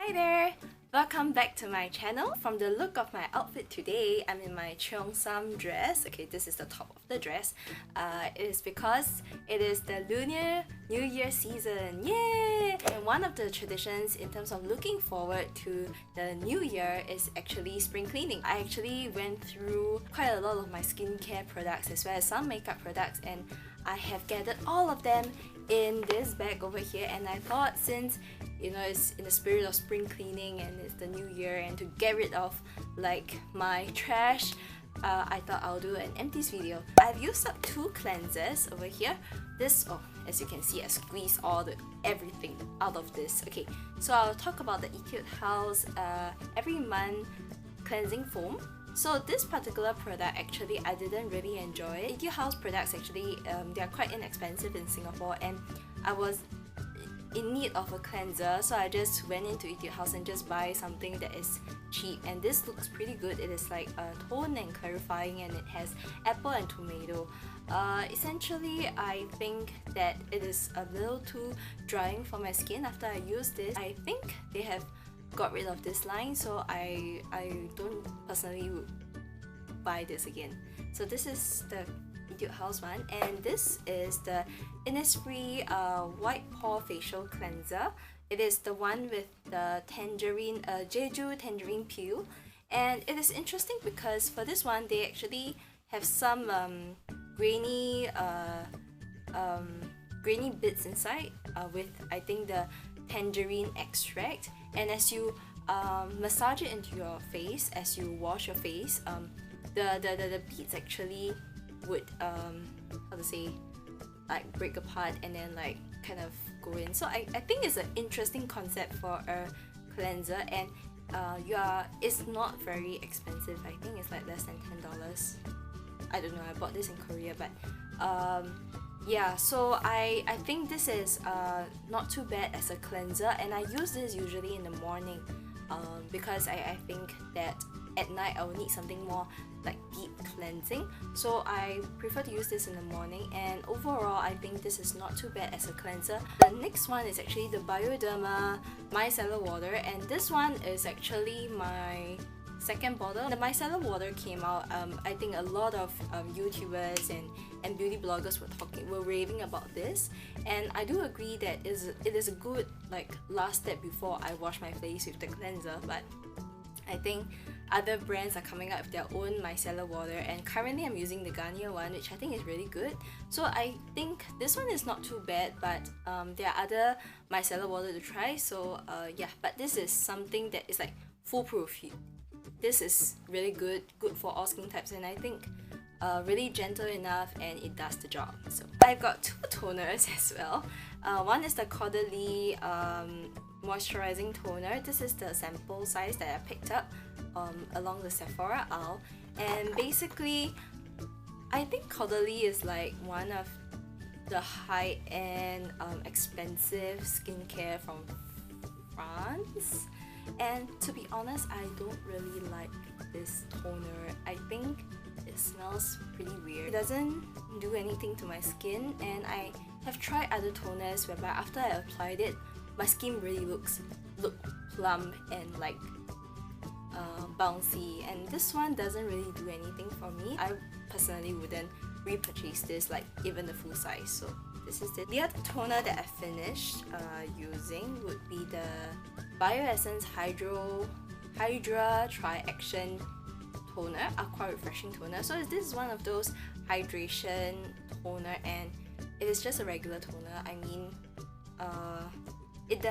Hi there! Welcome back to my channel. From the look of my outfit today, I'm in my Cheongsam dress. Okay, this is the top of the dress. It is because it is the Lunar New Year season. Yay! And one of the traditions in terms of looking forward to the new year is actually spring cleaning. I actually went through quite a lot of my skincare products as well as some makeup products, and I have gathered all of them in this bag over here, and I thought, since it's in the spirit of spring cleaning and it's the new year, and to get rid of like my trash, I thought I'll do an empties video. I've used up two cleansers over here. As you can see, I squeezed everything out of this. Okay, so I'll talk about the Etude House every month cleansing foam. So this particular product, actually I didn't really enjoy it. Etude House products actually, they are quite inexpensive in Singapore, and I was in need of a cleanser, so I just went into Etude House and just buy something that is cheap, and this looks pretty good. It is like a tone and clarifying, and it has apple and tomato. Essentially, I think that it is a little too drying for my skin after I use this. I think they have got rid of this line, so I don't personally buy this again. So this is the Etude House one, and this is the Innisfree White Pore Facial Cleanser. It is the one with the tangerine, Jeju tangerine peel, and it is interesting because for this one they actually have some grainy bits inside with, I think, the tangerine extract, and as you massage it into your face, as you wash your face, the beads actually would like break apart and then like kind of go in. So I think it's an interesting concept for a cleanser, and it's not very expensive. I think it's like less than $10. I don't know, I bought this in Korea, but yeah, so I think this is not too bad as a cleanser, and I use this usually in the morning because I think that at night I will need something more like deep cleansing, so I prefer to use this in the morning. And overall, I think this is not too bad as a cleanser. The next one is actually the Bioderma Micellar water, and this one is actually my second bottle. The micellar water came out, I think a lot of YouTubers and beauty bloggers were raving about this, and I do agree that it is a good like last step before I wash my face with the cleanser. But I think other brands are coming up with their own micellar water, and currently I'm using the Garnier one, which I think is really good. So I think this one is not too bad, but there are other micellar water to try. So yeah, but this is something that is like foolproof. This is really good for all skin types, and I think really gentle enough, and it does the job. So I've got two toners as well. One is the Caudalie Moisturizing toner. This is the sample size that I picked up along the Sephora aisle, and basically I think Caudalie is like one of the high-end expensive skincare from France. And to be honest, I don't really like this toner. I think it smells pretty weird. It doesn't do anything to my skin, and I have tried other toners whereby after I applied it, my skin really look plump and like bouncy, and this one doesn't really do anything for me. I personally wouldn't repurchase this, like even the full size. So this is it. The other toner that I finished using would be the Bioessence Hydra Tri-Action Toner, Aqua Refreshing Toner. So this is one of those hydration toner, and it is just a regular toner. I mean, it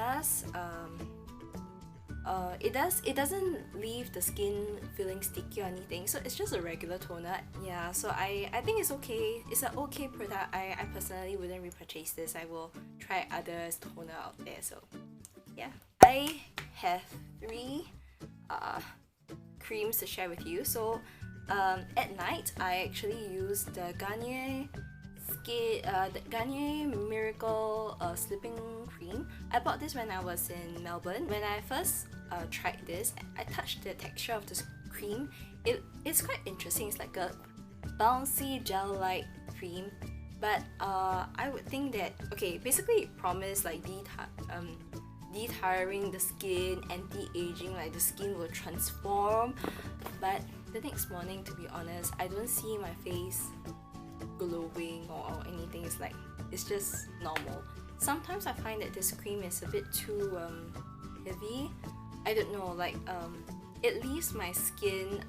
doesn't leave the skin feeling sticky or anything, so it's just a regular toner. Yeah, so I think it's okay. It's an okay product. I personally wouldn't repurchase this. I will try other toner out there. So yeah, I have three creams to share with you. So at night, I actually use the Garnier Miracle Sleeping Cream. I bought this when I was in Melbourne. When I first tried this, I touched the texture of this cream. It's quite interesting. It's like a bouncy gel-like cream, but I would think that, okay, basically it promised like de-tiring the skin, anti-aging, like the skin will transform. But the next morning, to be honest, I don't see my face glowing or anything. It's just normal. Sometimes I find that this cream is a bit too heavy. I don't know, like it leaves my skin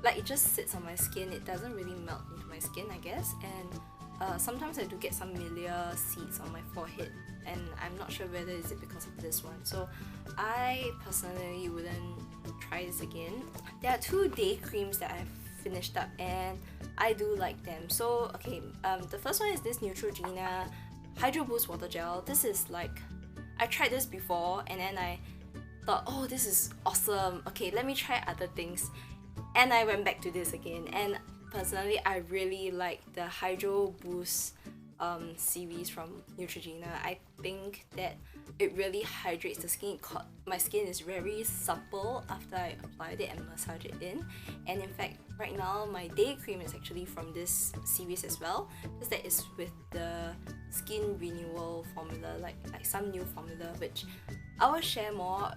like it just sits on my skin. It doesn't really melt into my skin, I guess. And sometimes I do get some milia seeds on my forehead, and I'm not sure whether is it because of this one. So I personally wouldn't try this again. There are 2 day creams that I've finished up and I do like them. So okay, the first one is this Neutrogena Hydro Boost Water Gel. This is like, I tried this before and then I thought, oh, this is awesome, okay, let me try other things, and I went back to this again. And personally, I really like the Hydro Boost series from Neutrogena. I think that it really hydrates the skin. My skin is very supple after I applied it and massage it in. And in fact, right now my day cream is actually from this series as well, because that is with the skin renewal formula, like some new formula, which I will share more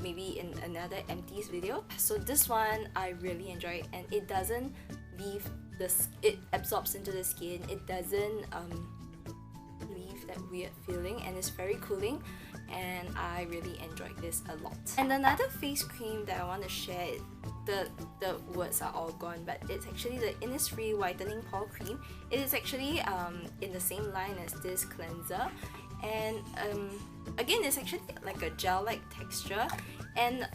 maybe in another Empties video. So this one I really enjoy, and it doesn't leave it absorbs into the skin. It doesn't leave that weird feeling, and it's very cooling, and I really enjoyed this a lot. And another face cream that I want to share, the words are all gone, but it's actually the Innisfree Whitening Pore Cream. It is actually in the same line as this cleanser, and again, it's actually like a gel-like texture. And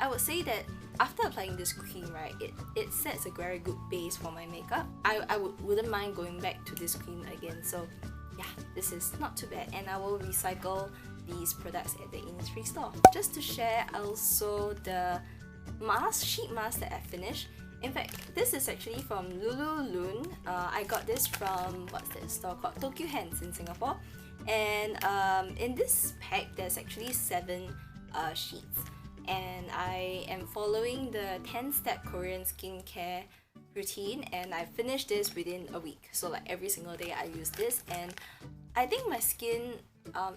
I would say that after applying this cream, right, it sets a very good base for my makeup. I wouldn't mind going back to this cream again. So yeah, this is not too bad, and I will recycle these products at the Innisfree store. Just to share also the sheet mask that I finished. In fact, this is actually from Lululun. I got this from, what's that store called? Tokyo Hands in Singapore. And in this pack, there's actually 7 sheets. And I am following the 10-step Korean skincare routine, and I finished this within a week. So like every single day I use this, and I think my skin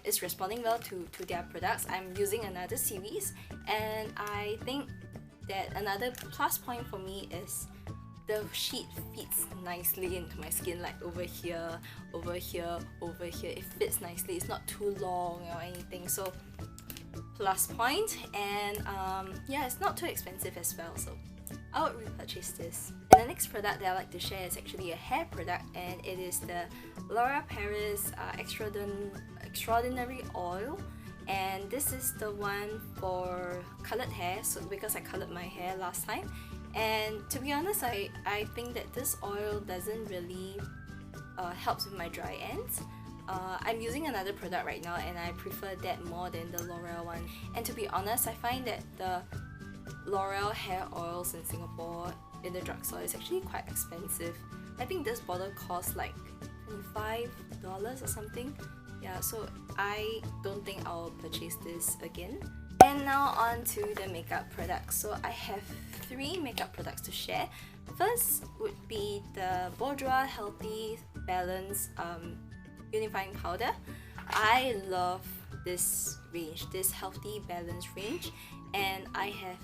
is responding well to their products. I'm using another series, and I think that another plus point for me is the sheet fits nicely into my skin, like over here, over here, over here. It fits nicely. It's not too long or anything. So plus point. And yeah, it's not too expensive as well, so I would repurchase this. And the next product that I like to share is actually a hair product, and it is the L'Oreal Paris Extraordinary Oil. And this is the one for colored hair, so because I colored my hair last time. And to be honest, I think that this oil doesn't really helps with my dry ends. I'm using another product right now, and I prefer that more than the L'Oreal one. And to be honest, I find that the L'Oreal hair oils in Singapore in the drugstore is actually quite expensive. I think this bottle costs like $25 or something. Yeah, so I don't think I'll purchase this again. And now on to the makeup products. So I have 3 makeup products to share. First would be the Bourjois Healthy Balance Unifying Powder. I love this range, this Healthy Balance range, and I have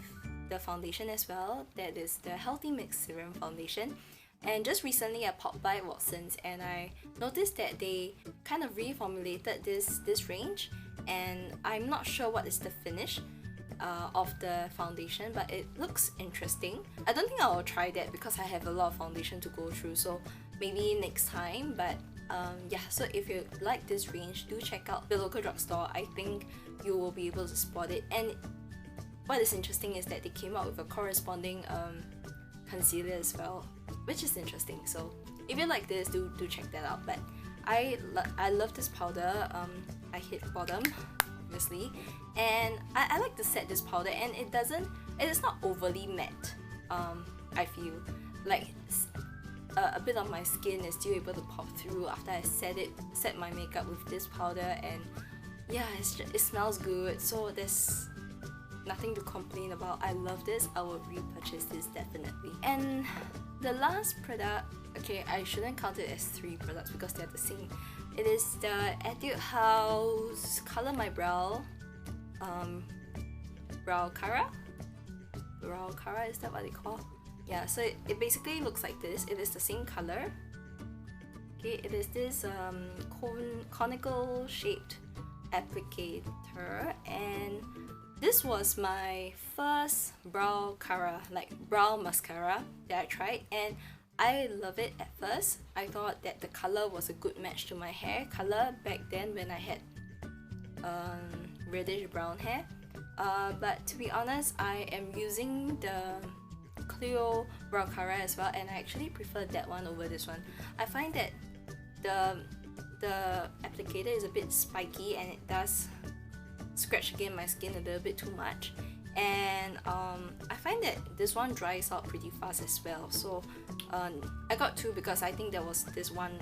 the foundation as well. That is the Healthy Mix Serum Foundation. And just recently I popped by Watsons and I noticed that they kind of reformulated this range, and I'm not sure what is the finish of the foundation, but it looks interesting. I don't think I'll try that because I have a lot of foundation to go through, so maybe next time. But yeah, so if you like this range, do check out the local drugstore. I think you will be able to spot it. And what is interesting is that they came out with a corresponding concealer as well, which is interesting. So if you like this, do check that out. But I love this powder. I hit bottom obviously, and I like to set this powder, and it is not overly matte. I feel like a bit of my skin is still able to pop through after I set my makeup with this powder, and yeah, it smells good, so there's nothing to complain about. I love this. I will repurchase this definitely. And the last product, okay, I shouldn't count it as 3 products because they're the same. It is the Etude House Color My Brow Brow Cara? Brow Cara, is that what they call? Yeah, so it basically looks like this. It is the same color. Okay, it is this conical shaped applicator, and this was my first brow cara, like brow mascara that I tried, and I love it at first. I thought that the color was a good match to my hair color back then when I had reddish brown hair. But to be honest, I am using the Clio brow cara as well, and I actually prefer that one over this one. I find that the applicator is a bit spiky and it does scratch against my skin a little bit too much, and I find that this one dries out pretty fast as well. So I got two because I think there was this one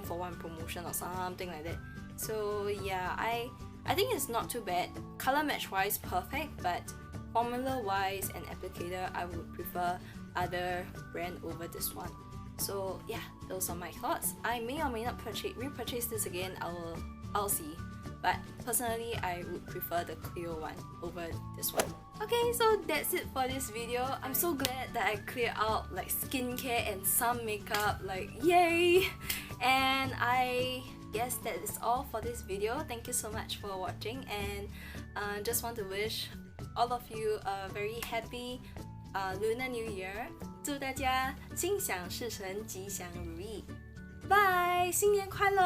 for one promotion or something like that. So yeah, I think it's not too bad. Color match wise perfect, but formula wise and applicator I would prefer other brand over this one. So yeah, those are my thoughts. I may or may not repurchase this again. I'll see. But personally, I would prefer the Clio one over this one. Okay, so that's it for this video. I'm so glad that I cleared out like skincare and some makeup, like yay! And I guess that is all for this video. Thank you so much for watching, and just want to wish all of you a very happy Lunar New Year. 祝大家心想事成，吉祥如意。拜，新年快乐！